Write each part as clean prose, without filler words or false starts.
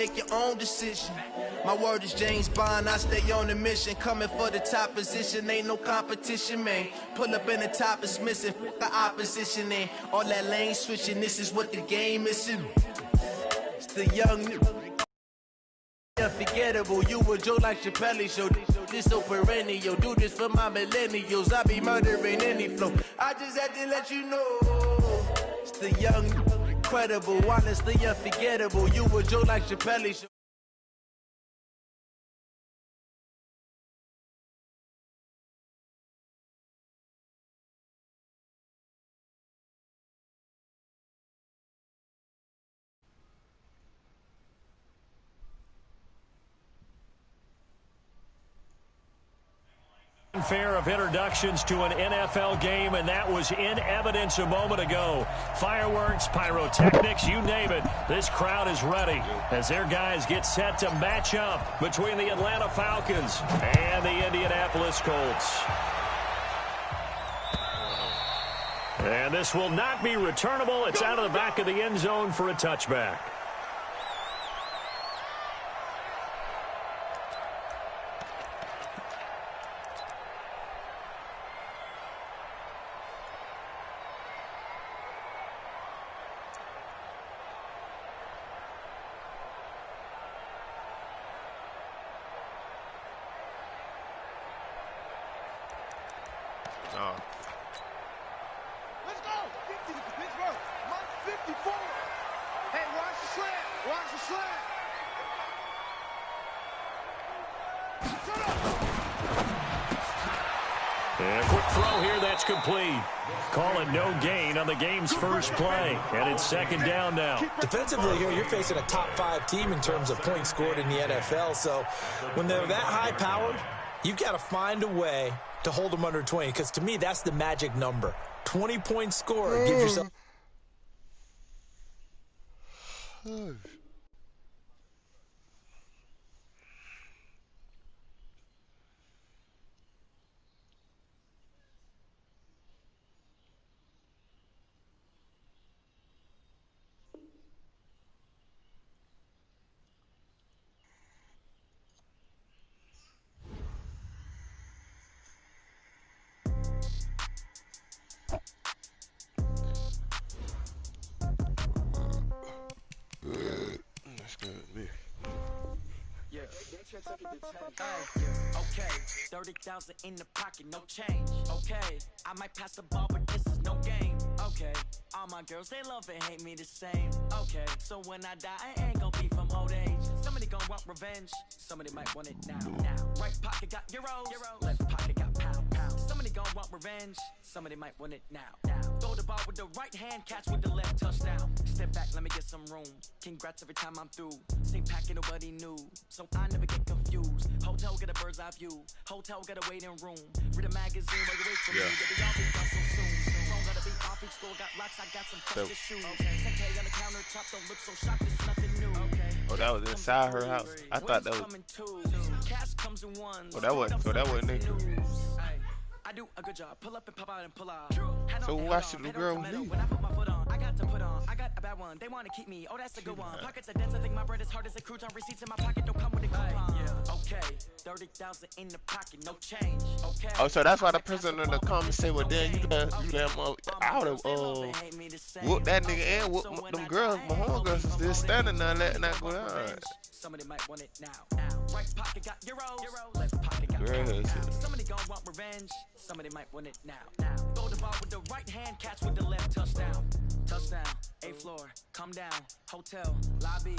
Make your own decision. My word is James Bond, I stay on the mission. Coming for the top position, ain't no competition, man. Pull up in the top is missing, the opposition in. All that lane switching, this is what the game is. It's the young unforgettable. You a Joe like Chappelle show. This so perennial. Do this for my millennials. I be murdering any flow. I just had to let you know. It's the young, incredible, honestly unforgettable. You a Joe like Chappelle show. Fair of introductions to an NFL game, and that was in evidence a moment ago. Fireworks, pyrotechnics, you name it. This crowd is ready as their guys get set to match up between the Atlanta Falcons and the Indianapolis Colts. And this will not be returnable. It's out of the back of the end zone for a touchback. Let's go! 50 to Pittsburgh. Mark 54. Hey, watch the slant. Watch the slant. Shut up. And a quick throw here, that's complete. Call it no gain on the game's first play. And it's second down now. Defensively here, you're facing a top 5 team in terms of points scored in the NFL. So when they're that high-powered, you've got to find a way to hold them under 20, because to me, that's the magic number. 20 points scored. Give yourself... Okay, 30,000 in the pocket, no change. Okay, I might pass the ball, but this is no game. Okay, all my girls, they love and hate me the same. Okay, so when I die, I ain't gonna be from old age. Somebody gonna want revenge, somebody might want it now. Right pocket got euros, left pocket got pound. Somebody gonna want revenge, somebody might want it now. Throw the ball with the right hand, catch with the left, touchdown. Step back, let me get some room. Congrats every time I'm through. Same packet, nobody knew, so I never get confused. Hotel get a bird's eye view. Hotel get a waiting room. Read a magazine while you wait for me. They all be done so soon. Phone gotta be off each store. Got locks, I got some precious shoes. 10K on the countertop, don't look so shocked. It's nothing new. Oh, that was inside her house. I thought that was. Cash comes in ones. Oh, that wasn't. So that wasn't it. I do a good job. Pull up and pop out and pull out. So why should the girl leave? When I put my foot on, I got to put on. I got a bad one. They want to keep me. Oh, that's a good one. Pockets are dense. I think my bread is hard as a crouton. Receipts in my pocket don't come with a coupon. Okay, 30,000 in the pocket, no change. Okay. Oh, so that's why the person in the comments say, well, then you let him out of whoop that nigga and whoop them girls. My homegirls is still standing there letting that go down. Somebody might want it now. Right pocket got euros, left pocket got pound. Somebody gon' want revenge, somebody might want it now. Throw the ball with the right hand, catch with the left, touchdown. Touchdown, 8th floor, come down, hotel, lobby.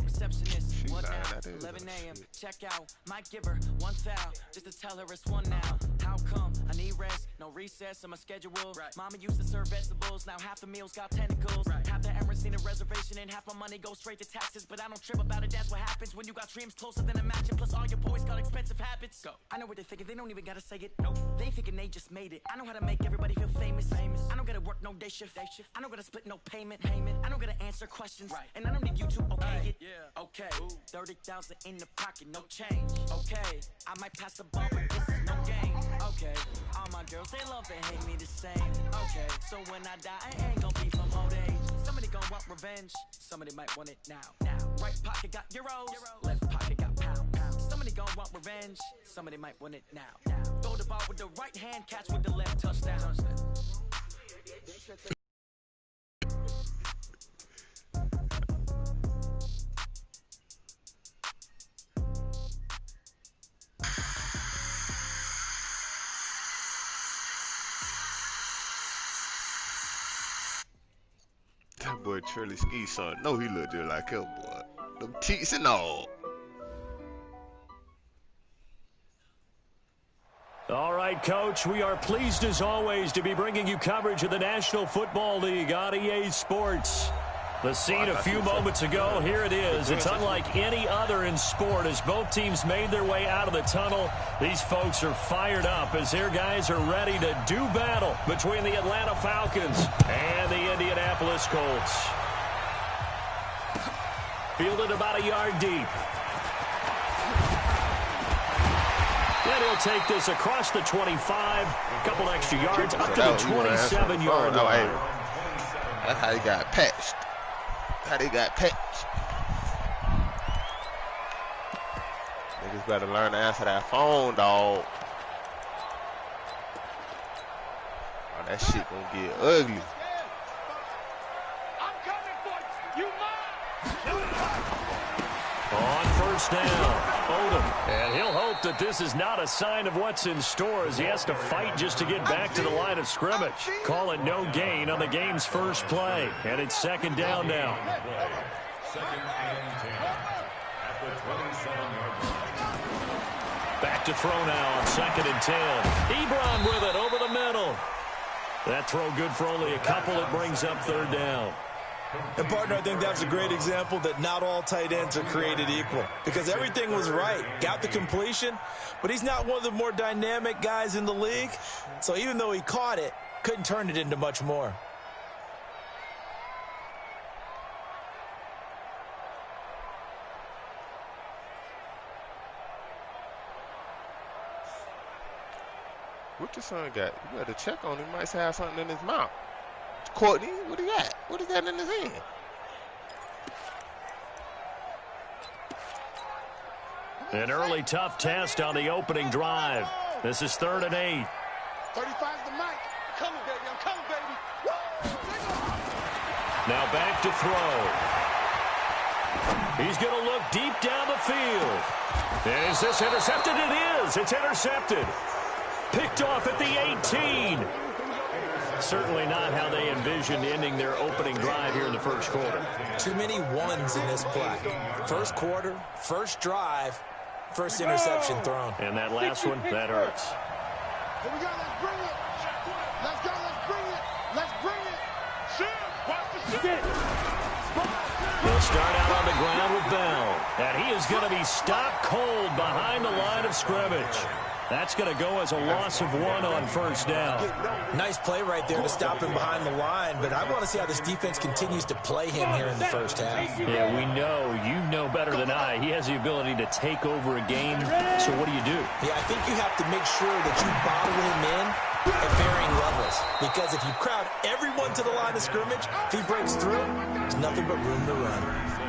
Receptionist, what now? 11 a.m. Check out. Might give her one foul just to tell her it's one now. How come? I need rest, no recess in my schedule. Mama used to serve vegetables, now half the meals got tentacles. Half the Emirates need a reservation and half my money goes straight to taxes. But I don't trip about it, that's what happens when you got dreams closer than a match. Plus all your boys got expensive habits. Go. I know what they're thinking, they don't even gotta say it. Nope. They thinking they just made it. I know how to make everybody feel famous. I don't gotta work no day shift. I don't gotta split no payment. I don't gotta answer questions. And I don't need you to okay it. Okay, 30,000 in the pocket, no change. Okay, I might pass the ball, but this is no game. Okay, all my girls, they love and hate me the same. Okay, so when I die, I ain't gonna be from old age. Somebody gon' gon' want revenge. Somebody might want it now. Right pocket got euros, left pocket got pounds. Somebody gon' want revenge. Somebody might want it now. Throw the ball with the right hand, catch with the left, touchdown. That boy Charlie Ski son, no, he looked just like him, boy. Them teeth and all. All right, Coach, we are pleased as always to be bringing you coverage of the National Football League on EA Sports. The scene a few moments ago, here it is. It's unlike any other in sport as both teams made their way out of the tunnel. These folks are fired up as their guys are ready to do battle between the Atlanta Falcons and the Indianapolis Colts. Fielded about a yard deep. And he'll take this across the 25, a couple extra yards, up to the 27-yard line. That's how he got patched. How they got patched. Niggas better learn to answer that phone, dog. Oh, that shit gonna get ugly. I'm coming for you. On first down, Odom. And he'll hope that this is not a sign of what's in store as he has to fight just to get back to the line of scrimmage. Call it no gain on the game's first play. And it's second down now. Back to throw now on second and 10. Ebron with it over the middle. That throw good for only a couple. It brings up third down. And, partner, I think that's a great example that not all tight ends are created equal because everything was right. Got the completion, but he's not one of the more dynamic guys in the league. So even though he caught it, couldn't turn it into much more. What your son got? You better check on him. He might have something in his mouth. Courtney, what do you got? What is that in his hand? An early tough test on the opening drive. This is 3rd and 8. 35's the mic. Coming, baby. I'm coming, baby. Woo! Now back to throw. He's going to look deep down the field. Is this intercepted? It is. It's intercepted. Picked off at the 18. Certainly not how they envisioned ending their opening drive here in the first quarter. Too many ones in this play. First quarter, first drive, first interception thrown. And that last one, that hurts. Here we go. Let's bring it. Let's go. Let's bring it. Let's bring it. Shit. Watch the shit. He'll start out on the ground with Bell. And he is going to be stopped cold behind the line of scrimmage. That's going to go as a loss of 1 on first down. Nice play right there to stop him behind the line, but I want to see how this defense continues to play him here in the first half. Yeah, we know. You know better than I. He has the ability to take over a game. So what do you do? Yeah, I think you have to make sure that you bottle him in at varying levels. Because if you crowd everyone to the line of scrimmage, if he breaks through, there's nothing but room to run.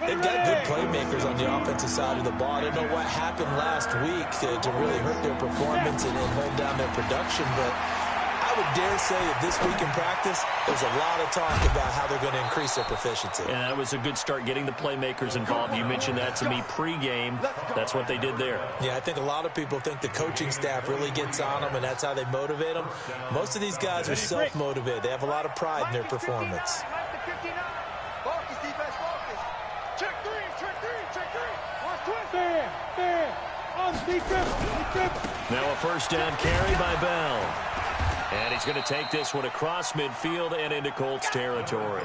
They've got good playmakers on the offensive side of the ball. I don't know what happened last week to really hurt their performance and hold down their production, but I would dare say that this week in practice, there's a lot of talk about how they're going to increase their proficiency. And that was a good start, getting the playmakers involved. You mentioned that to me pregame. That's what they did there. Yeah, I think a lot of people think the coaching staff really gets on them, and that's how they motivate them. Most of these guys are self-motivated. They have a lot of pride in their performance. Focus, defense, focus. Check three. Watch twist. Fair. On defense. Now a first down carry by Bell. And he's going to take this one across midfield and into Colts territory.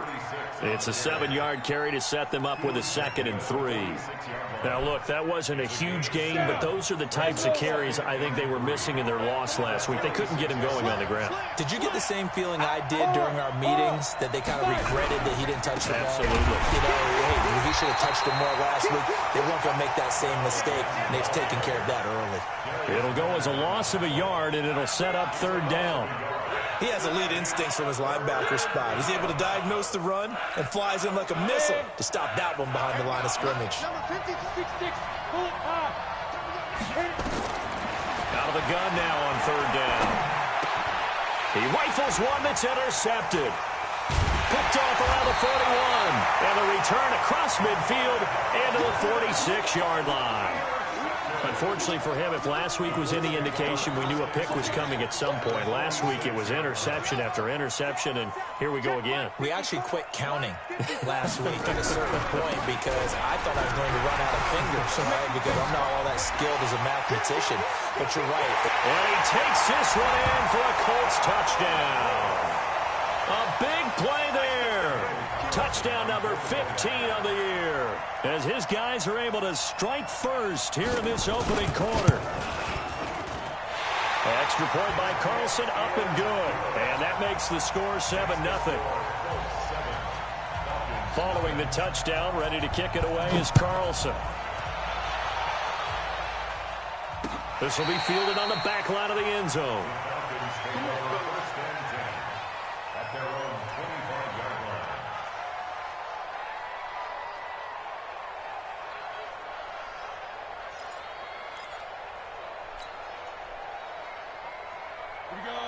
It's a 7-yard carry to set them up with a 2nd and 3. Now, look, that wasn't a huge gain, but those are the types of carries I think they were missing in their loss last week. They couldn't get him going on the ground. Did you get the same feeling I did during our meetings, that they kind of regretted that he didn't touch the ball? Absolutely. You know, hey, he should have touched him more last week. They weren't going to make that same mistake, and they've taken care of that early. It'll go as a loss of a yard, and it'll set up 3rd down. He has elite instincts from his linebacker spot. He's able to diagnose the run and flies in like a missile to stop that one behind the line of scrimmage. Out of the gun now on third down. He rifles one that's intercepted. Picked off around the 41. And the return across midfield into the 46-yard line. Unfortunately for him, if last week was any indication, we knew a pick was coming at some point. Last week it was interception after interception, and here we go again. We actually quit counting last week at a certain point because I thought I was going to run out of fingers, right? Because I'm not all that skilled as a mathematician. But you're right. And he takes this one in for a Colts touchdown. A big play there. Touchdown number 15 of the year, as his guys are able to strike first here in this opening quarter. Extra point by Carlson, up and good. And that makes the score 7-0. Following the touchdown, ready to kick it away is Carlson. This will be fielded on the back line of the end zone.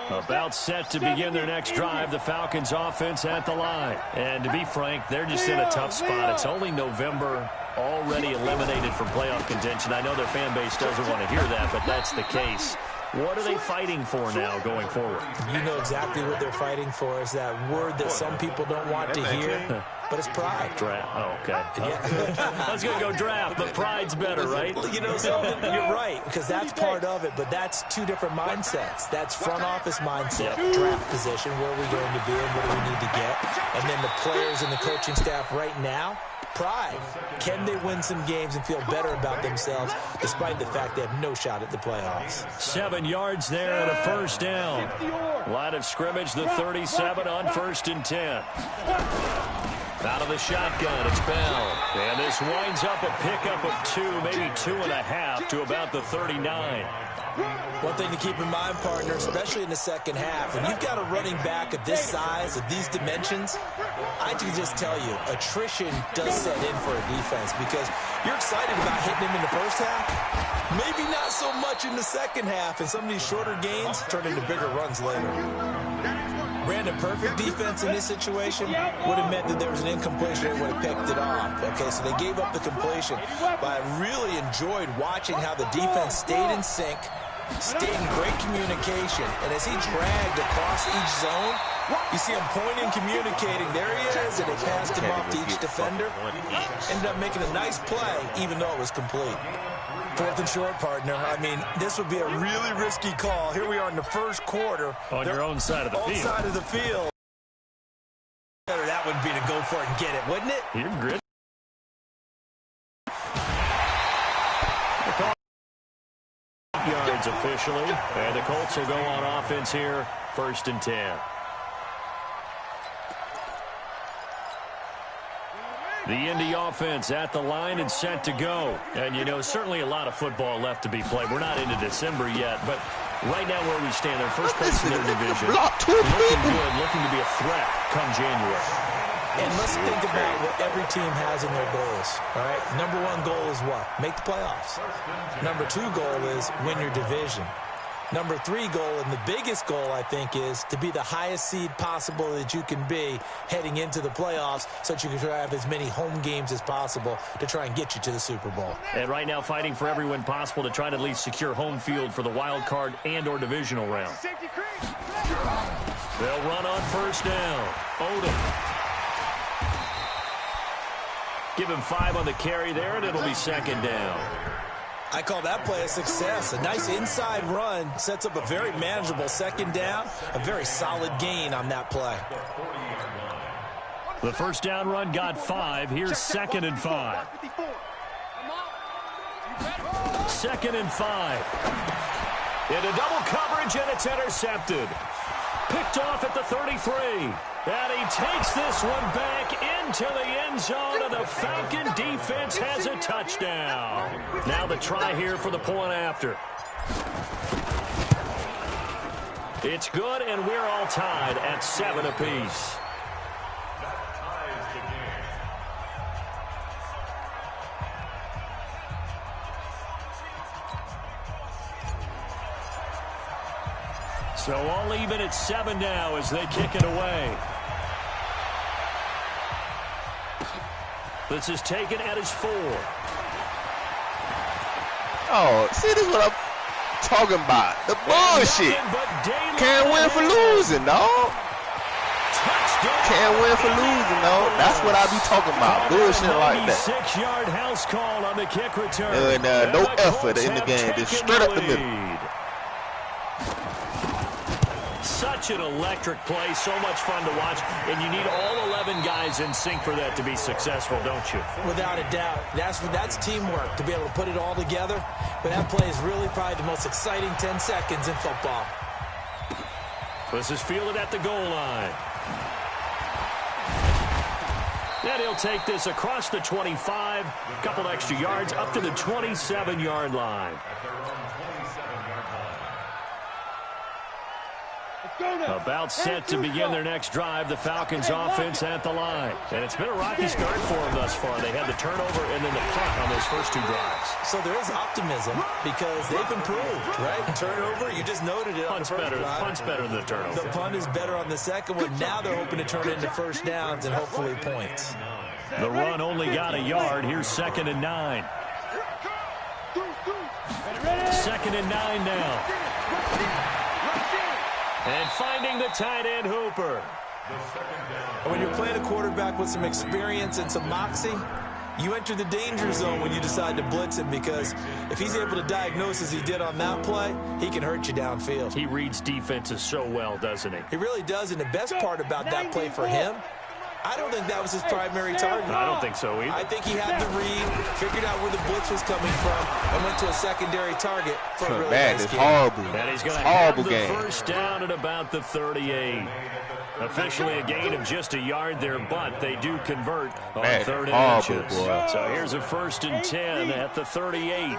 About set to begin their next drive, the Falcons offense at the line. And to be frank, they're just in a tough spot. It's only November, already eliminated from playoff contention. I know their fan base doesn't want to hear that, but that's the case. What are they fighting for now going forward? You know exactly what they're fighting for. Is that word that some people don't want to hear, but it's pride. Draft. Oh, okay. Yeah. I was going to go draft, but pride's better, right? You know something? You're right, because that's part of it, but that's two different mindsets. That's front office mindset, draft position, where are we going to be and what do we need to get? And then the players and the coaching staff right now, pride. Can they win some games and feel better about themselves despite the fact they have no shot at the playoffs? 7 yards there and a first down. Line of scrimmage, the 37 on 1st and 10. Out of the shotgun, it's Bell. And this winds up a pickup of 2, maybe 2.5 to about the 39. One thing to keep in mind, partner, especially in the second half, when you've got a running back of this size, of these dimensions, I can just tell you, attrition does set in for a defense because you're excited about hitting him in the first half. Maybe not so much in the second half, and some of these shorter gains turn into bigger runs later. Ran a perfect defense in this situation would have meant that there was an incompletion. They would have picked it off. Okay, so they gave up the completion. But I really enjoyed watching how the defense stayed in sync, stayed in great communication. And as he dragged across each zone, you see him pointing, communicating. There he is, and it passed him off to each defender. Ended up making a nice play, even though it was complete. 4th and short, partner. I mean, this would be a really risky call. Here we are in the first quarter. On your own side of the field. Side of the field. That would be to go for it and get it, wouldn't it? You're grit. Yards officially. And the Colts will go on offense here. 1st and 10. The Indy offense at the line and set to go. And, you know, certainly a lot of football left to be played. We're not into December yet, but right now where we stand, they're first place in their division. Looking good, looking to be a threat come January. And let's think about what every team has in their goals, all right? Number 1 goal is what? Make the playoffs. Number 2 goal is win your division. Number 3 goal, and the biggest goal, I think, is to be the highest seed possible that you can be heading into the playoffs so that you can have as many home games as possible to try and get you to the Super Bowl. And right now fighting for every win possible to try to at least secure home field for the wild card and or divisional round. They'll run on 1st down. Odom. Give him 5 on the carry there, and it'll be 2nd down. I call that play a success. A nice inside run sets up a very manageable 2nd down. A very solid gain on that play. The 1st down run got 5. Here's 2nd and 5. 2nd and 5. Into double coverage, and it's intercepted. Picked off at the 33. And he takes this one back into the end zone, and the Falcon defense has a touchdown. Now the try here for the point after. It's good, and we're all tied at 7 apiece. So all even at 7 now as they kick it away. This is taken at his 4. Oh, see, this is what I'm talking about. The bullshit. Can't win for losing, dog. Can't win for losing, dog. That's what I be talking about. Bullshit like that. 6-yard house call on the kick return. And no effort in the game. Just straight up the middle. Such an electric play, so much fun to watch, and you need all 11 guys in sync for that to be successful, don't you? Without a doubt. That's teamwork, to be able to put it all together. But that play is really probably the most exciting 10 seconds in football. This is fielded at the goal line. And he'll take this across the 25, a couple extra yards, up to the 27-yard line. About set to begin their next drive, the Falcons offense at the line. And it's been a rocky start for them thus far. They had the turnover and then the punt on those first 2 drives. So there is optimism because they've improved, right? Turnover, you just noted it. Punt's better. Punt's better than the turnover. The punt is better on the second one. Now they're hoping to turn it into first downs and hopefully points. The run only got a yard. Here's 2nd and 9. 2nd and 9 now. And finding the tight end, Hooper. When you're playing a quarterback with some experience and some moxie, you enter the danger zone when you decide to blitz him, because if he's able to diagnose as he did on that play, he can hurt you downfield. He reads defenses so well, doesn't he? He really does, and the best part about that play for him, I don't think that was his primary target. I don't think so either. I think he had the read, figured out where the blitz was coming from, and went to a secondary target for a really nice game. Horrible. And he's going to have the first down at about the 38. Officially a gain of just a yard there, but they do convert on 3rd and inches. So here's a 1st and 10 at the 38.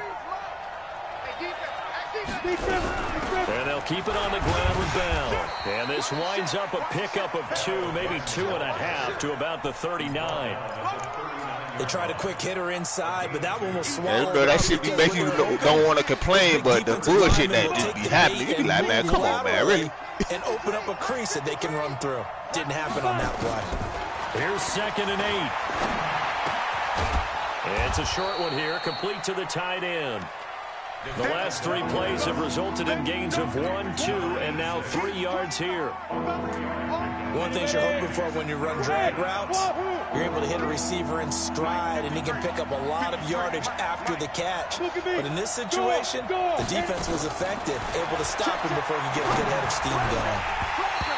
And they'll keep it on the ground with Bell. And this winds up a pickup of 2, maybe 2.5 to about the 39. They tried a quick hitter inside, but that one was swallowed. Yeah, that should be making you don't want to complain, but the bullshit that just be happening, you be like, man, come on, man, really? And open up a crease that they can run through. Didn't happen on that play. Here's 2nd and 8. It's a short one here, complete to the tight end. The last 3 plays have resulted in gains of 1, 2, and now 3 yards here. One thing you're hoping for when you run drag routes, you're able to hit a receiver in stride, and he can pick up a lot of yardage after the catch. But in this situation, the defense was effective, able to stop him before he could get a good head of steam going.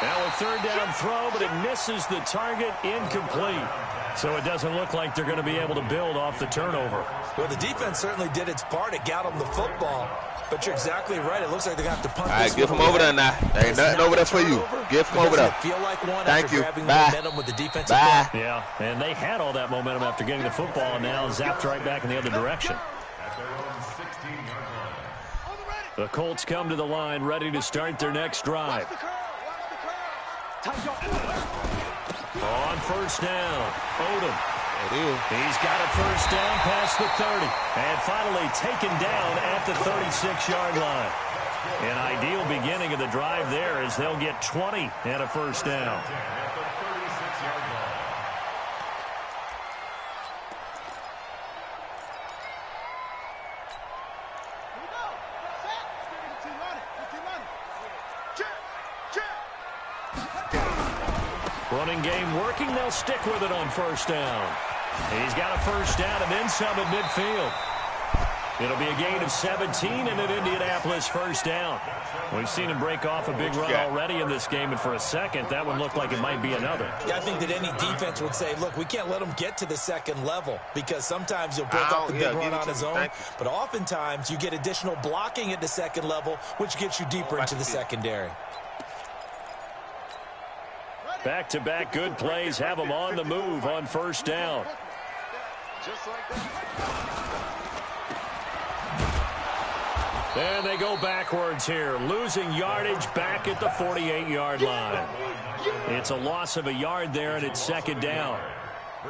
Now a 3rd down throw, but it misses the target, incomplete. So it doesn't look like they're going to be able to build off the turnover. Well, the defense certainly did its part. It got them the football. But you're exactly right. It looks like they're going to have to punt this. All right, give him over there now. There ain't nothing over there for you. Give him over there. Feel like one. Thank you. Bye. With the defensive Bye. play. Yeah, and they had all that momentum after getting the football, and now zapped right back in the other direction. The Colts come to the line, ready to start their next drive. On 1st down, Odom. He's got a 1st down past the 30. And finally taken down at the 36-yard line. An ideal beginning of the drive there as they'll get 20 and a 1st down. Running game working. They'll stick with it on 1st down. He's got a 1st down and then some at midfield. It'll be a gain of 17 and an Indianapolis 1st down. We've seen him break off a big run already in this game, and for a second, that one looked like it might be another. Yeah, I think that any defense would say, look, we can't let him get to the 2nd level, because sometimes he'll break off the big run on his own, but oftentimes you get additional blocking at the 2nd level, which gets you deeper into the secondary. Back-to-back good plays have them on the move on 1st down. Just like that. And they go backwards here, losing yardage back at the 48-yard line. It's a loss of a yard there, and it's second down.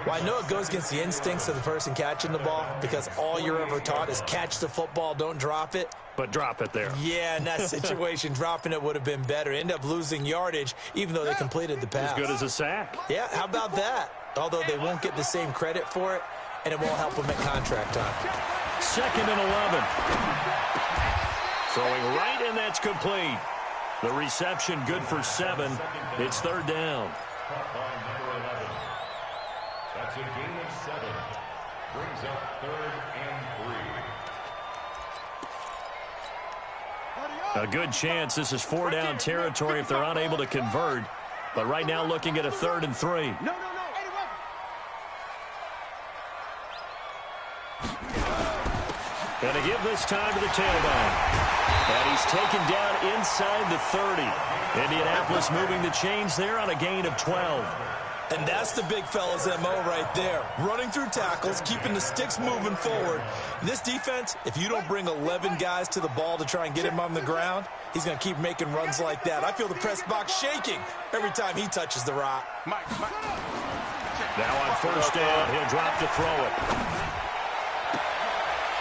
Well, I know it goes against the instincts of the person catching the ball because all you're ever taught is catch the football, don't drop it. But drop it there. Yeah, in that situation, dropping it would have been better. End up losing yardage, even though they completed the pass. As good as a sack. Yeah, how about that? Although they won't get the same credit for it, and it won't help them at contract time. 2nd and 11. Throwing right, and that's complete. The reception good for 7. It's 3rd down. That's a gain of 7. Brings up 3rd and 3. A good chance this is 4-down territory if they're unable to convert. But right now looking at a 3rd and 3. And to give this time to the tailback. And he's taken down inside the 30. Indianapolis moving the chains there on a gain of 12. And that's the big fella's MO right there. Running through tackles, keeping the sticks moving forward. This defense, if you don't bring 11 guys to the ball to try and get him on the ground, he's going to keep making runs like that. I feel the press box shaking every time he touches the rock. Now on 1st down, he'll drop to throw it.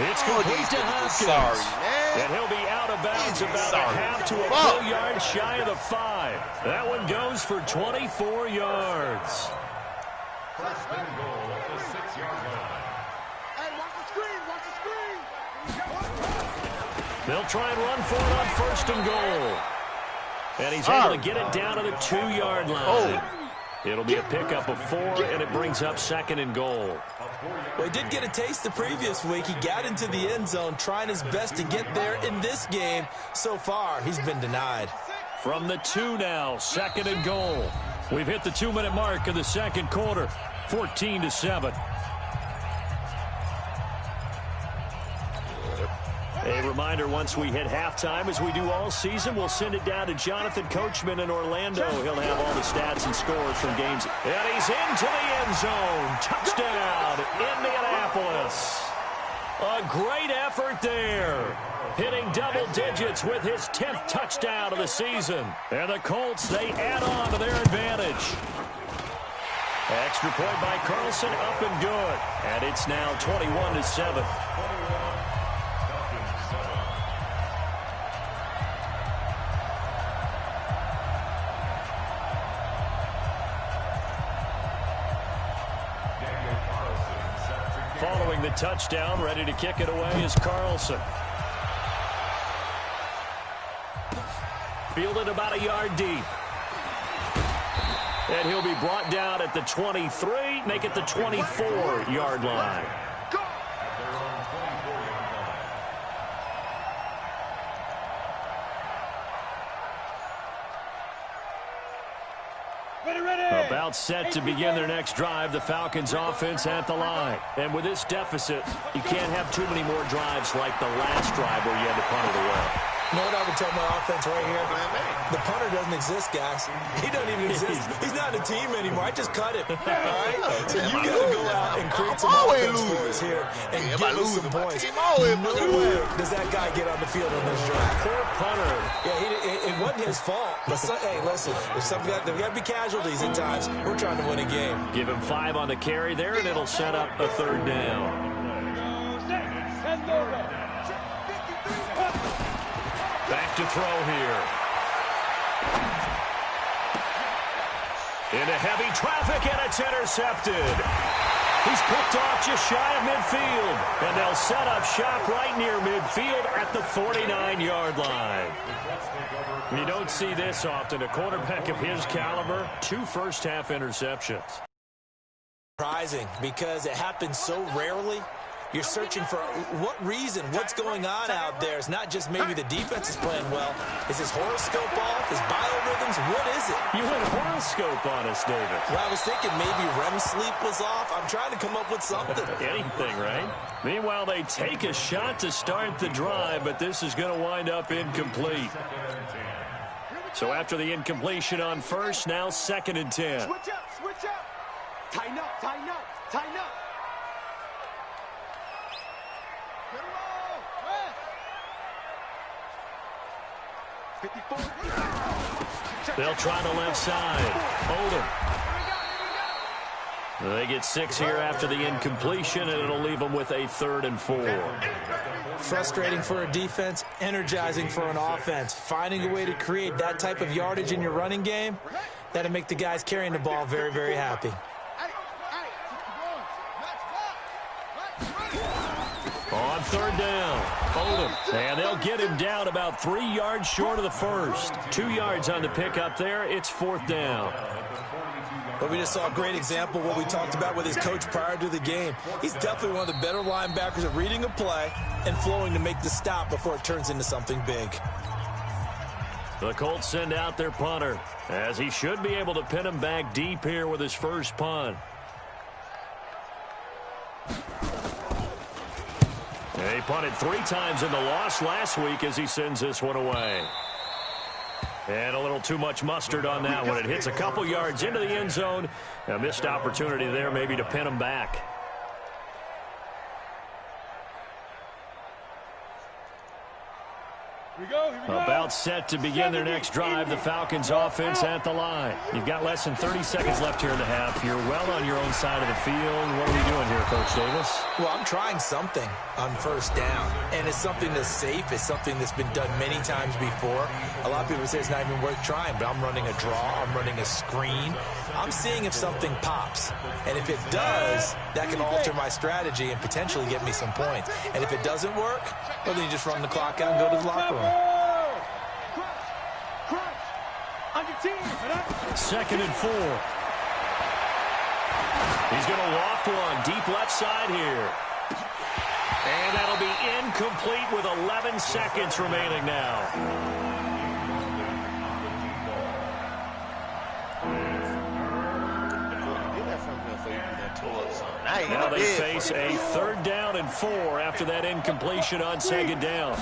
It's complete to Hopkins. Sorry, man. And he'll be out of bounds about a half to a full yard shy of the 5. That one goes for 24 yards. 1st and goal at the 6-yard line. Hey, watch the screen, watch the screen. They'll try and run for it on 1st and goal. And he's able to get it down to the 2-yard line. It'll be a pickup of 4, and it brings up 2nd and goal. Well, he did get a taste the previous week. He got into the end zone, trying his best to get there in this game. So far, he's been denied. From the 2 now, 2nd and goal. We've hit the 2-minute mark of the 2nd quarter, 14-7. A reminder, once we hit halftime, as we do all season, we'll send it down to Jonathan Coachman in Orlando. He'll have all the stats and scores from games. And he's into the end zone. Touchdown, Indianapolis. A great effort there. Hitting double digits with his 10th touchdown of the season. And the Colts, they add on to their advantage. Extra point by Carlson, up and good. And it's now 21-7. Following the touchdown, ready to kick it away is Carlson. Fielded about a yard deep. And he'll be brought down at the 23, make it the 24-yard line. About set to begin their next drive, the Falcons offense at the line. And with this deficit, you can't have too many more drives like the last drive where you had to punt it away. You know what I would tell my offense right here? The punter doesn't exist, guys. He doesn't even exist. He's not a team anymore. I just cut him. All right? So you got to go out and create some offense for us here and give us some points. No way does that guy get on the field on this drive. Poor punter. Yeah, it wasn't his fault. But hey, listen, there's got to be casualties at times. We're trying to win a game. Give him 5 on the carry there, and it'll set up a 3rd down. Back to throw here. Into heavy traffic, and it's intercepted. He's picked off just shy of midfield. And they'll set up shop right near midfield at the 49-yard line. You don't see this often. A quarterback of his caliber, 2 first-half interceptions. Surprising, because it happens so rarely. You're searching for what reason, what's going on out there. It's not just maybe the defense is playing well. Is his horoscope off? His biorhythms? What is it? You had a horoscope on us, David. Well, I was thinking maybe REM sleep was off. I'm trying to come up with something. Anything, right? Meanwhile, they take a shot to start the drive, but this is going to wind up incomplete. So after the incompletion on 1st, now 2nd and 10. Switch up, switch up. Tighten up, tighten up, tighten up. They'll try the left side. Odom. They get 6 here after the incompletion, and it'll leave them with a 3rd and 4. Frustrating for a defense, energizing for an offense. Finding a way to create that type of yardage in your running game, that'll make the guys carrying the ball very, very happy. On 3rd down, Odom. And they'll get him down about 3 yards short of the first. 2 yards on the pickup there. It's 4th down. But we just saw a great example of what we talked about with his coach prior to the game. He's definitely one of the better linebackers at reading a play and flowing to make the stop before it turns into something big. The Colts send out their punter, as he should be able to pin him back deep here with his first punt. He punted 3 times in the loss last week as he sends this one away. And a little too much mustard on that one. It hits a couple yards into the end zone. A missed opportunity there maybe to pin him back. About set to begin their next drive. The Falcons offense at the line. You've got less than 30 seconds left here in the half. You're well on your own side of the field. What are we doing here, Coach Davis? Well, I'm trying something on 1st down. And it's something that's safe. It's something that's been done many times before. A lot of people say it's not even worth trying, but I'm running a draw. I'm running a screen. I'm seeing if something pops. And if it does, that can alter my strategy and potentially get me some points. And if it doesn't work, well, then you just run the clock out and go to the locker room. 2nd and 4. He's going to loft one deep left side here. And that'll be incomplete with 11 seconds remaining now. Now they face a 3rd down and 4 after that incompletion on 2nd down.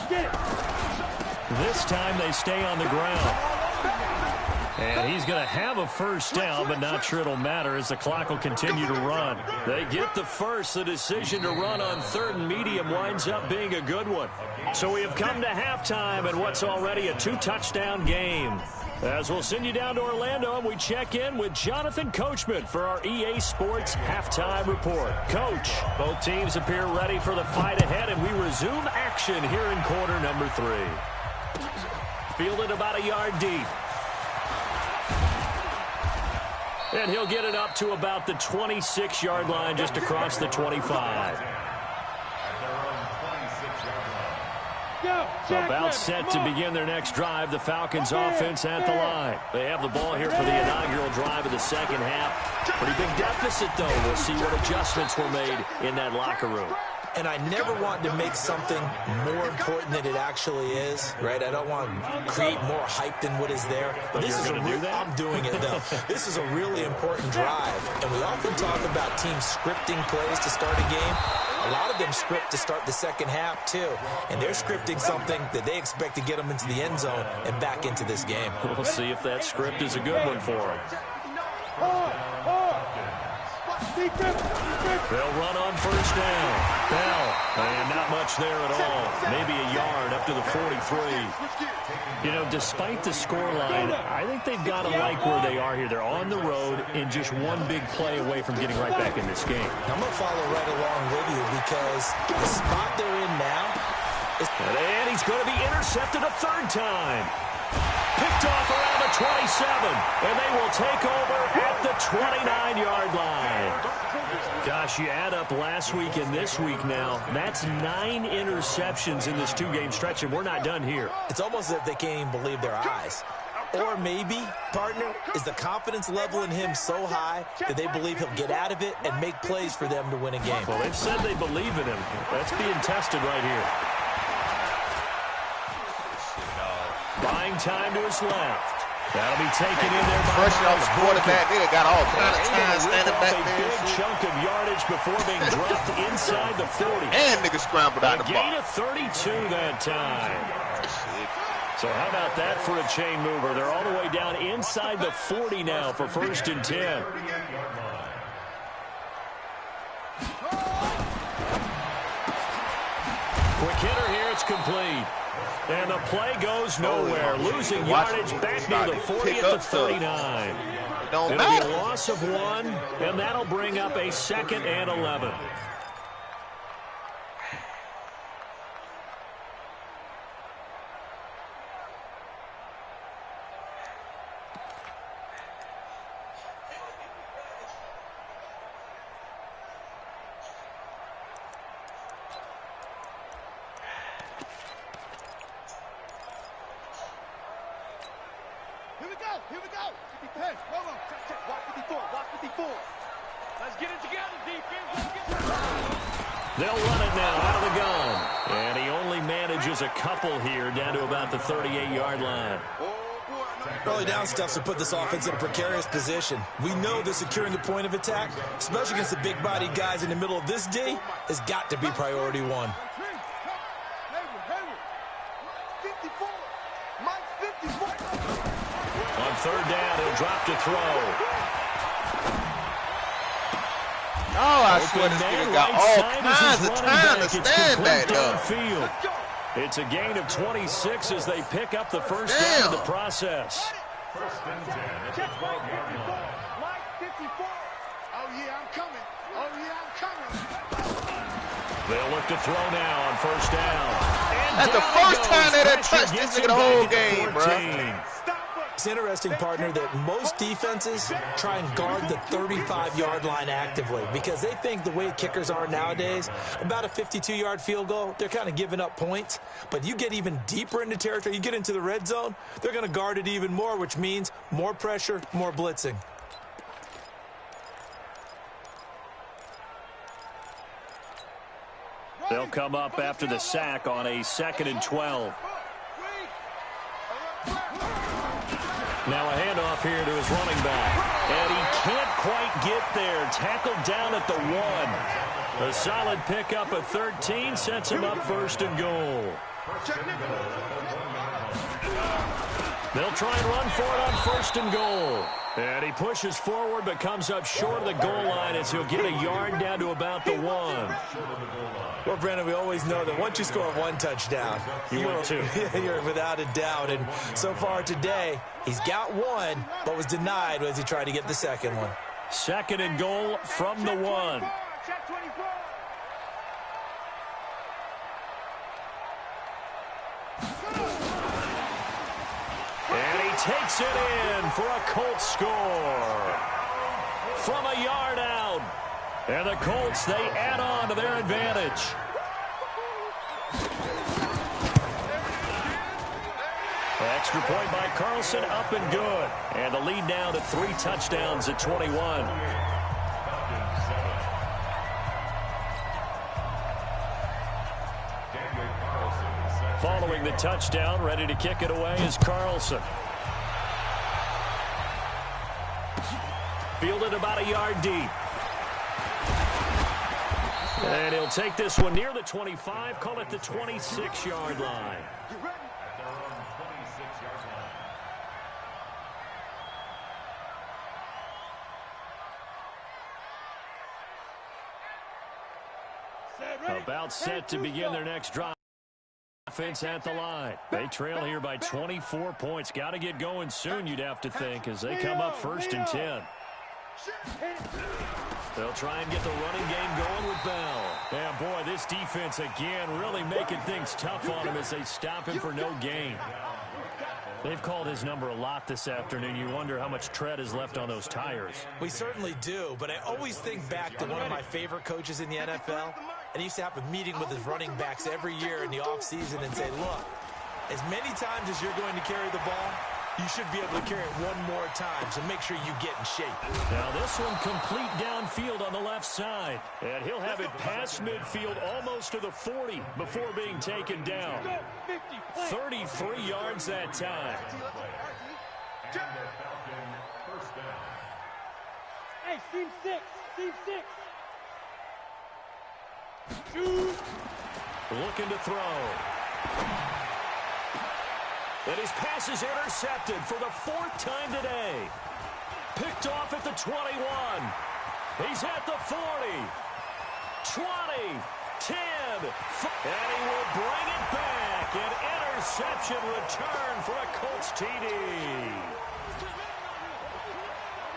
This time they stay on the ground. And he's going to have a 1st down, but not sure it'll matter as the clock will continue to run. They get the first. The decision to run on 3rd and medium winds up being a good one. So we have come to halftime in what's already a 2-touchdown game. As we'll send you down to Orlando, and we check in with Jonathan Coachman for our EA Sports Halftime Report. Coach, both teams appear ready for the fight ahead, and we resume action here in quarter number 3. Fielded about a yard deep. And he'll get it up to about the 26-yard line just across the 25. About set to begin their next drive. The Falcons offense at the line. They have the ball here for the inaugural drive of the 2nd half. Pretty big deficit, though. We'll see what adjustments were made in that locker room. And I never want to make something more important than it actually is, right? I don't want to create more hype than what is there. But this is I'm doing it, though. This is a really important drive. And we often talk about teams scripting plays to start a game. A lot of them script to start the 2nd half, too. And they're scripting something that they expect to get them into the end zone and back into this game. We'll see if that script is a good one for them. They'll run on 1st down. Bell, and not much there at all. Maybe a yard up to the 43. You know, despite the scoreline, I think they've got to like where they are here. They're on the road and just one big play away from getting right back in this game. I'm going to follow right along with you because the spot they're in now is... And he's going to be intercepted a 3rd time. Picked off around the 27, and they will take over at the 29-yard line. Gosh, you add up last week and this week now, that's 9 interceptions in this 2-game stretch, and we're not done here. It's almost as if they can't even believe their eyes. Or maybe, partner, is the confidence level in him so high that they believe he'll get out of it and make plays for them to win a game. Well, they've said they believe in him. That's being tested right here. Buying time to his left. That'll be taken in there by pressure on the quarterback. They got all kind of time standing back there. A big chunk of yardage before being dropped inside the 40. And niggas scrambled out the Gain box. of 32 that time. So how about that for a chain mover? They're all the way down inside the 40 now for 1st and 10. Quick hitter here. It's complete. And the play goes nowhere. Losing yardage back near the 40 at the 39. It'll be a loss of 1, and that'll bring up a 2nd and 11. Here we go. Hey, hold on. Check. Watch 54. Watch 54. Let's get it together, defense. Let's get it together. They'll run it now out of the gun. And he only manages a couple here down to about the 38-yard line. Early down stuff to put this offense in a precarious position. We know that securing the point of attack, especially against the big-bodied guys in the middle of this D, has got to be priority 1. On 3rd down, he'll drop to throw. Oh, I swear this nigga got all kinds of time to stand back there. It's a gain of 26 as they pick up the first down in the process. First and 10 at the 12-yard line. Mike 54. Oh, yeah, I'm coming. Oh, yeah, I'm coming. They'll look to throw now on 1st down. And that's the first time they done touched this nigga the whole game, bro. It's interesting, partner, that most defenses try and guard the 35-yard line actively because they think the way kickers are nowadays, about a 52-yard field goal, they're kind of giving up points. But you get even deeper into territory, you get into the red zone, they're going to guard it even more, which means more pressure, more blitzing. They'll come up after the sack on a 2nd and 12. Now a handoff here to his running back. And he can't quite get there. Tackled down at the 1. A solid pickup at 13 sets him up 1st and goal. They'll try and run for it on 1st and goal. And he pushes forward but comes up short of the goal line as he'll get a yard down to about the 1. Well, Brandon, we always know that once you score 1 touchdown, you're without a doubt. And so far today, he's got 1, but was denied as he tried to get the 2nd one. 2nd and goal from the 1. And he takes it in for a Colts score. From a yard out. And the Colts, they add on to their advantage. Extra point by Carlson, up and good. And the lead now to 3 touchdowns at 21. Following the touchdown, ready to kick it away is Carlson. Fielded about a yard deep. And he'll take this one near the 25, call it the 26-yard line. About set to begin their next drive. Offense at the line. They trail here by 24 points. Got to get going soon, you'd have to think, as they come up 1st and 10. They'll try and get the running game going with Bell. Yeah, boy, this defense again really making things tough on him as they stop him for no gain. They've called his number a lot this afternoon. You wonder how much tread is left on those tires. We certainly do, but I always think back to one of my favorite coaches in the NFL, and he used to have a meeting with his running backs every year in the offseason and say, look, as many times as you're going to carry the ball, you should be able to carry it 1 more time, so make sure you get in shape. Now this one complete downfield on the left side. And he'll have it past midfield almost to the 40 before being taken down. 33 yards that time. Hey, team 6. Team 6. Looking to throw. And his pass is intercepted for the 4th time today. Picked off at the 21. He's at the 40. 20. 10. And he will bring it back. and interception return for a Colts TD.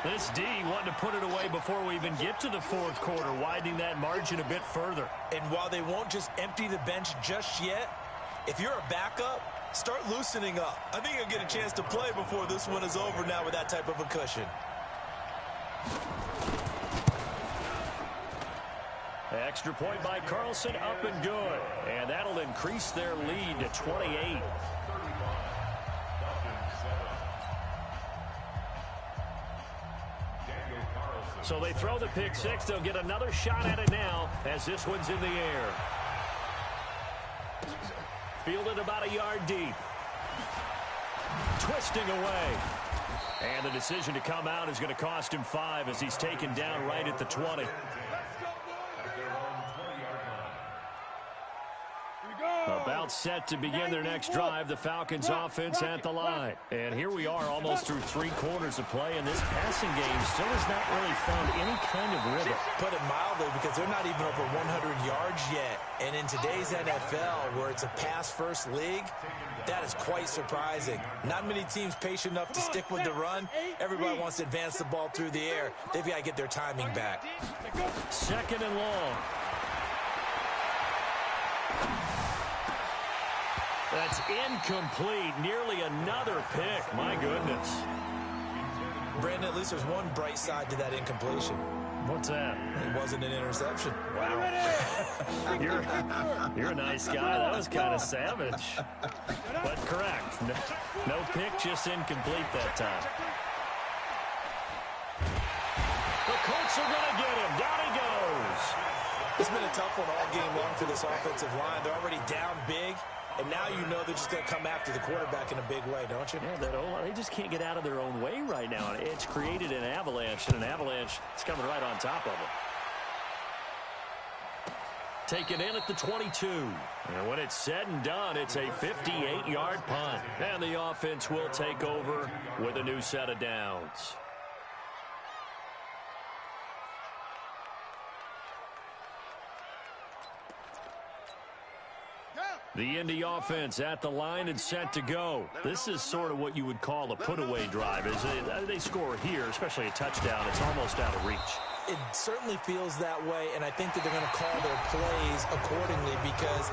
This D wanted to put it away before we even get to the fourth quarter, widening that margin a bit further. And while they won't just empty the bench just yet, if you're a backup, start loosening up. I think you'll get a chance to play before this one is over now with that type of a cushion. Extra point by Carlson, up and good. And that'll increase their lead to 28. So they throw the pick six. They'll get another shot at it now as this one's in the air. Fielded about a yard deep. Twisting away. And the decision to come out is going to cost him 5 as he's taken down right at the 20. About set to begin their next drive, the Falcons offense at the line. And here we are almost through 3 quarters of play, and this passing game still has not really found any kind of rhythm. Put it mildly, because they're not even over 100 yards yet. And in today's NFL, where it's a pass-first league, that is quite surprising. Not many teams patient enough to stick with the run. Everybody wants to advance the ball through the air. They've got to get their timing back. Second and long. That's incomplete. Nearly another pick. My goodness. Brandon, at least there's one bright side to that incompletion. What's that? It wasn't an interception. Wow. You're a nice guy. That was kind of savage. But correct. No pick, just incomplete that time. The Colts are going to get him. Down he goes. It's been a tough one all game long for this offensive line. They're already down big. And now you know they're just going to come after the quarterback in a big way, don't you? Yeah, they just can't get out of their own way right now. It's created an avalanche, and an avalanche is coming right on top of them. Taken in at the 22. And when it's said and done, it's a 58-yard punt. And the offense will take over with a new set of downs. The Indy offense at the line and set to go. This is sort of what you would call a put-away drive. As they score here, especially a touchdown, it's almost out of reach. It certainly feels that way, and I think that they're going to call their plays accordingly, because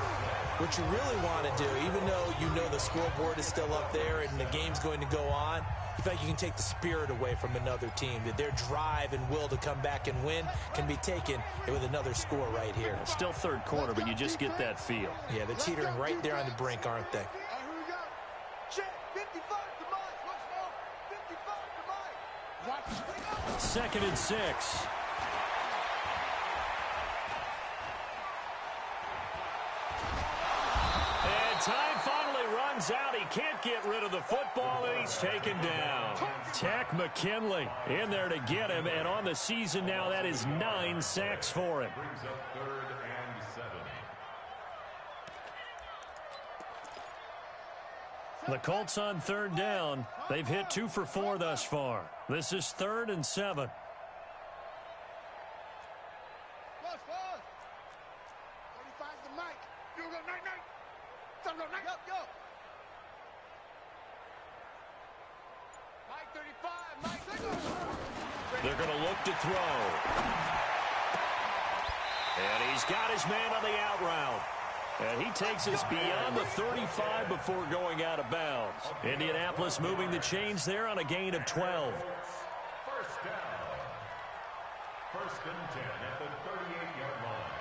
what you really want to do, even though you know the scoreboard is still up there and the game's going to go on, you feel like you can take the spirit away from another team, that their drive and will to come back and win can be taken with another score right here. Still third quarter, but you just get that feel. Yeah, they're teetering right there on the brink, aren't they? Second and 6. And time finally runs out. He can't get rid of the football, and he's taken down. Tack McKinley in there to get him, and on the season now, that is 9 sacks for him. Brings up 3rd and 7. The Colts on 3rd down. They've hit 2 for 4 thus far. This is 3rd and 7. They're going to look to throw. And he's got his man on the out route. And he takes us beyond the 35 before going out of bounds. Indianapolis moving the chains there on a gain of 12. First down. 1st and 10 at the 38-yard line.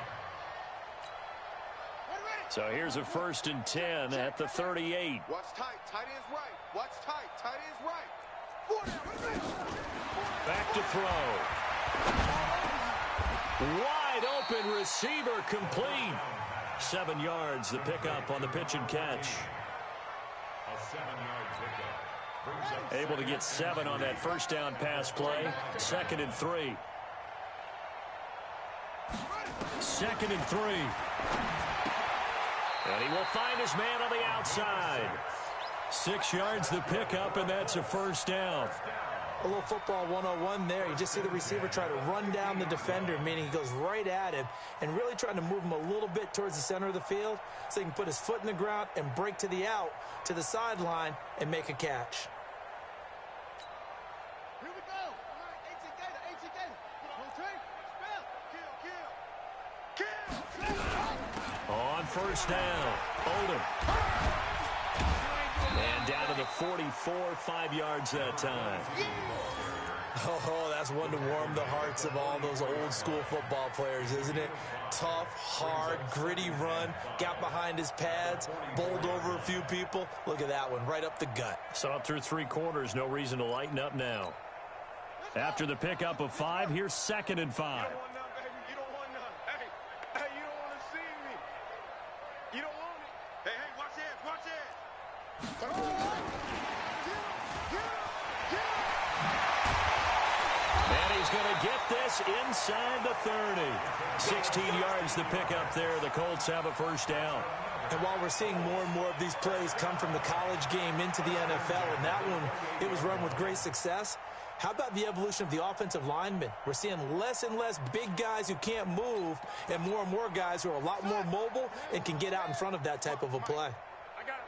So here's a 1st and 10 at the 38. Watch tight. Tight ends right. Watch tight. Tight ends right. Back to throw. Wide open receiver complete. 7 yards, the pickup on the pitch and catch. A 7-yard pickup. Brings up Able to get 7 on that first down pass play. 2nd and 3. 2nd and 3. And he will find his man on the outside. 6 yards the pickup, and that's a first down. A little football 101 there. You just see the receiver try to run down the defender, meaning he goes right at him and really trying to move him a little bit towards the center of the field so he can put his foot in the ground and break to the out, to the sideline, and make a catch. Here we go. All right, 18 Gator. Kill. On first down, Oldham. And down to the 44, 5 yards that time. Oh, that's one to warm the hearts of all those old school football players, isn't it? Tough, hard, gritty run, got behind his pads, bowled over a few people. Look at that one, right up the gut. So up through 3 quarters, no reason to lighten up now. After the pickup of 5, here's 2nd and 5. You don't want none, baby. You don't want none. Hey, you don't want to see me. You don't want it. Hey, watch it. Watch it. And he's going to get this inside the 30. 16 yards to pick up there. The Colts have a first down. And while we're seeing more and more of these plays come from the college game into the NFL, and that one, it was run with great success, how about the evolution of the offensive linemen? We're seeing less and less big guys who can't move and more guys who are a lot more mobile and can get out in front of that type of a play. I got it.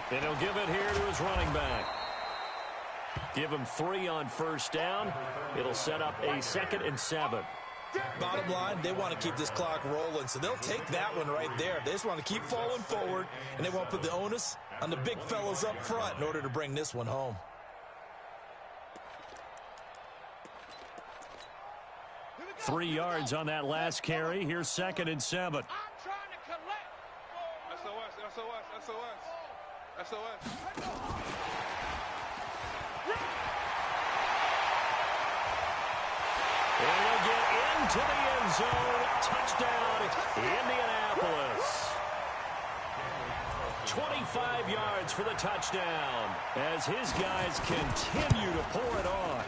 And he'll give it here to his running back. Give him 3 on first down. It'll set up a 2nd and 7. Bottom line, they want to keep this clock rolling, so they'll take that one right there. They just want to keep falling forward, and they want to put the onus on the big fellas up front in order to bring this one home. Three yards on that last carry. Here's 2nd and 7. I'm trying to collect. SOS. And he'll get into the end zone. Touchdown, Indianapolis. 25 yards for the touchdown as his guys continue to pour it on.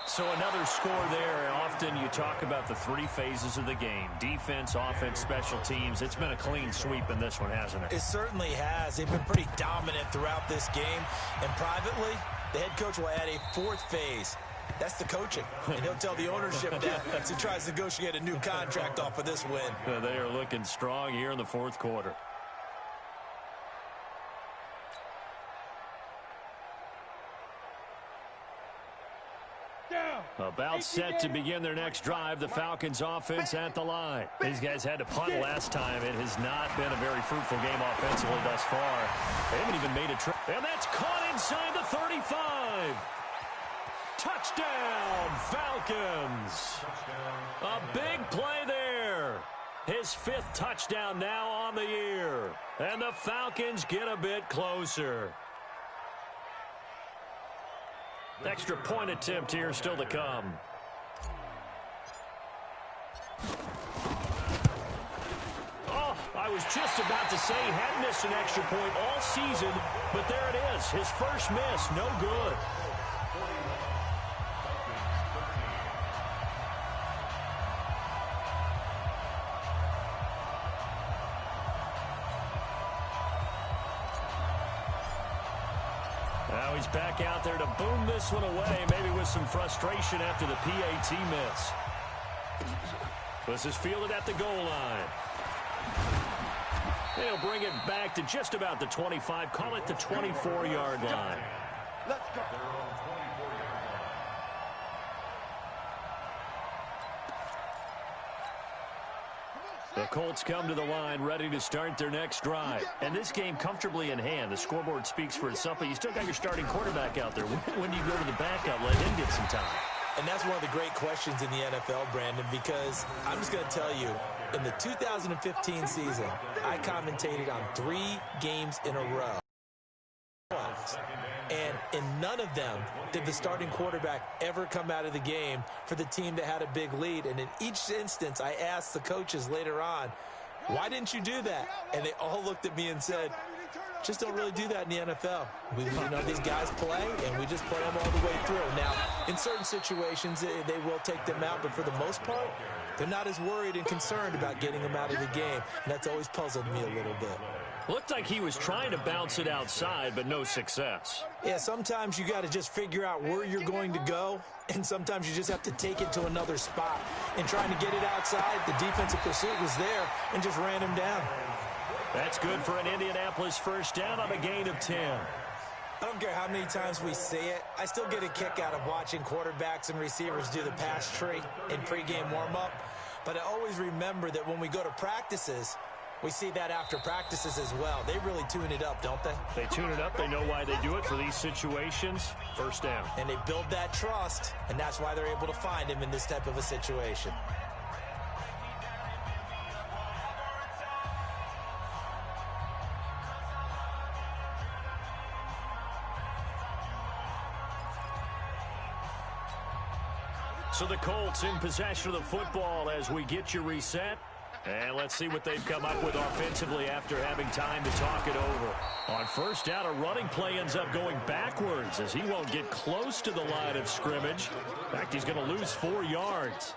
So another score there. Often you talk about the 3 phases of the game: defense, offense, special teams. It's been a clean sweep in this one, hasn't it? It certainly has. They've been pretty dominant throughout this game. And privately, the head coach will add a 4th phase. That's the coaching. And he'll tell the ownership that as he tries to negotiate a new contract off of this win. They are looking strong here in the 4th quarter. About set to begin their next drive. The Falcons offense at the line. These guys had to punt last time. It has not been a very fruitful game offensively thus far. They haven't even made a trip. And that's caught inside the 35. Touchdown, Falcons. A big play there. His 5th touchdown now on the year. And the Falcons get a bit closer. Extra point attempt here still to come. Oh, I was just about to say he hadn't missed an extra point all season, but there it is. His first miss, no good. Now he's back out there to boom this one away, maybe with some frustration after the PAT miss. This is fielded at the goal line. They'll bring it back to just about the 25, call it the 24-yard line. Let's go. The Colts come to the line ready to start their next drive. And this game comfortably in hand. The scoreboard speaks for itself, but you still got your starting quarterback out there. When do you go to the backup, let him get some time? And that's one of the great questions in the NFL, Brandon, because I'm just going to tell you, in the 2015 season, I commentated on 3 games in a row. And in none of them did the starting quarterback ever come out of the game for the team that had a big lead. And in each instance, I asked the coaches later on, why didn't you do that? And they all looked at me and said, just don't really do that in the NFL. These guys play, and we just play them all the way through. Now, in certain situations, they will take them out, but for the most part, they're not as worried and concerned about getting them out of the game. And that's always puzzled me a little bit. Looked like he was trying to bounce it outside, but no success. Yeah, sometimes you got to just figure out where you're going to go, and sometimes you just have to take it to another spot. And trying to get it outside, the defensive pursuit was there and just ran him down. That's good for an Indianapolis first down on a gain of 10. I don't care how many times we see it. I still get a kick out of watching quarterbacks and receivers do the pass tree in pregame warm-up. But I always remember that when we go to practices, we see that after practices as well. They really tune it up, don't they? They tune it up. They know why they do it for these situations. First down. And they build that trust, and that's why they're able to find him in this type of a situation. So the Colts in possession of the football as we get you reset. And let's see what they've come up with offensively after having time to talk it over. On first down, a running play ends up going backwards as he won't get close to the line of scrimmage. In fact, he's going to lose 4 yards.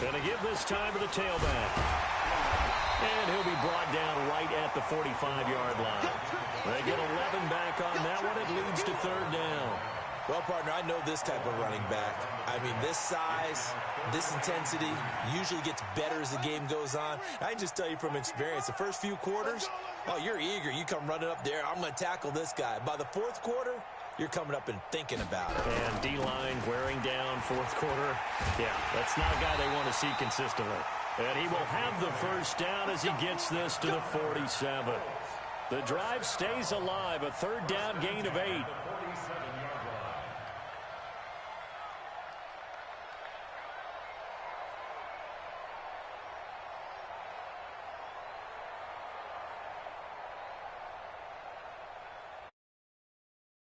Going to give this time to the tailback. And he'll be brought down right at the 45-yard line. They get 11 back on that one. It leads to third down. Well, partner, I know this type of running back. I mean, this size, this intensity usually gets better as the game goes on. I can just tell you from experience, the first few quarters, oh, you're eager. You come running up there, I'm going to tackle this guy. By the fourth quarter, you're coming up and thinking about it. And D-line wearing down fourth quarter. Yeah, that's not a guy they want to see consistently. And he will have the first down as he gets this to the 47. The drive stays alive, a third down gain of 8.